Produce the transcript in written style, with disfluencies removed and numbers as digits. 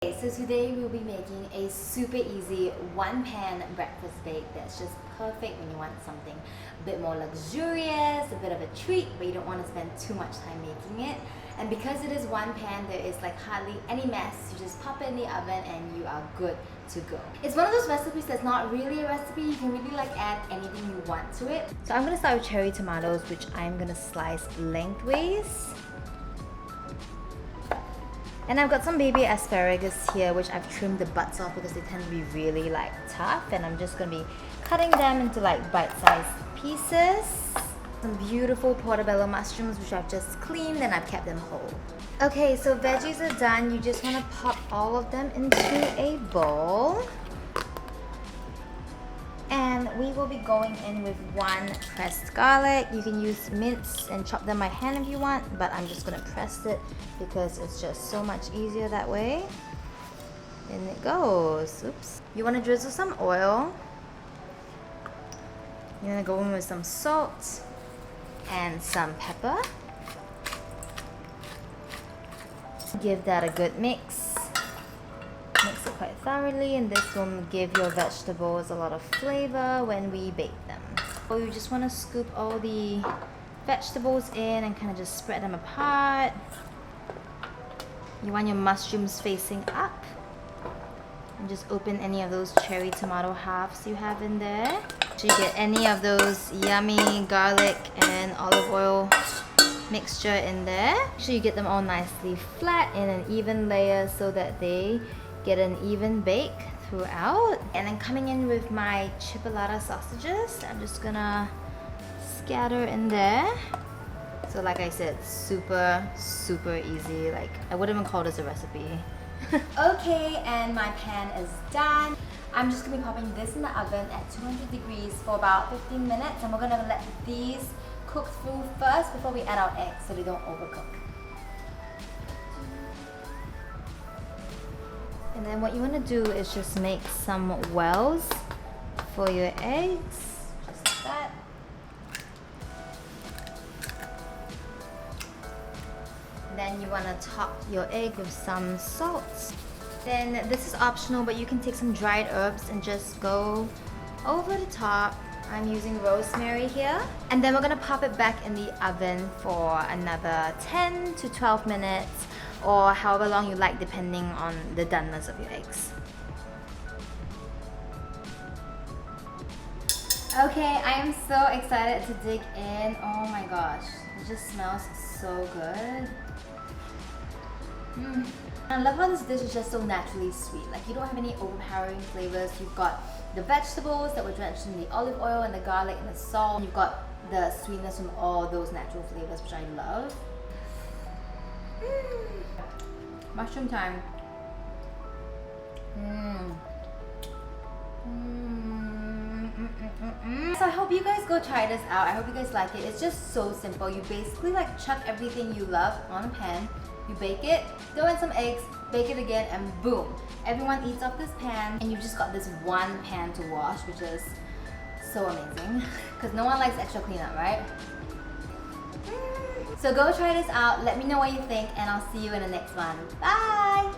Okay, so today we'll be making a super easy one-pan breakfast bake that's just perfect when you want something a bit more luxurious, a bit of a treat, but you don't want to spend too much time making it. And because it is one pan, there is like hardly any mess. You just pop it in the oven and you are good to go. It's one of those recipes that's not really a recipe. You can really like add anything you want to it. So I'm going to start with cherry tomatoes, which I'm going to slice lengthways. And I've got some baby asparagus here, which I've trimmed the butts off because they tend to be really like tough, and I'm just going to be cutting them into like bite-sized pieces. Some beautiful portobello mushrooms, which I've just cleaned and I've kept them whole. Okay, so veggies are done. You just want to pop all of them into a bowl. And we will be going in with one pressed garlic. You can use mince and chop them by hand if you want, but I'm just gonna press it because it's just so much easier that way. In it goes. Oops. You wanna drizzle some oil. You're gonna go in with some salt and some pepper. Give that a good mix. Mix it quite thoroughly, and this will give your vegetables a lot of flavor when we bake them. So you just want to scoop all the vegetables in and kind of just spread them apart. You want your mushrooms facing up. And just open any of those cherry tomato halves you have in there. So you get any of those yummy garlic and olive oil mixture in there. So you get them all nicely flat in an even layer so that they get an even bake throughout. And then coming in with my Chipolata sausages, I'm just gonna scatter in there. So like I said, super easy. Like, I wouldn't even call this a recipe. Okay, and my pan is done. I'm just gonna be popping this in the oven at 200 degrees for about 15 minutes, and we're gonna let these cook through first before we add our eggs so they don't overcook. And then what you want to do is just make some wells for your eggs, just like that. Then you want to top your egg with some salt. Then this is optional, but you can take some dried herbs and just go over the top. I'm using rosemary here. And then we're going to pop it back in the oven for another 10 to 12 minutes. Or however long you like, depending on the doneness of your eggs. Okay, I am so excited to dig in. Oh my gosh, it just smells so good. I love how this dish is just so naturally sweet. Like, you don't have any overpowering flavors. You've got the vegetables that were drenched in the olive oil and the garlic and the salt. You've got the sweetness from all those natural flavors, which I love. Mushroom time. So I hope you guys go try this out. I hope you guys like it. It's just so simple. You basically like chuck everything you love on a pan. You bake it, throw in some eggs, bake it again, and boom. Everyone eats off this pan, and you've just got this one pan to wash, which is so amazing. Because no one likes extra cleanup, right? So go try this out, let me know what you think, and I'll see you in the next one. Bye!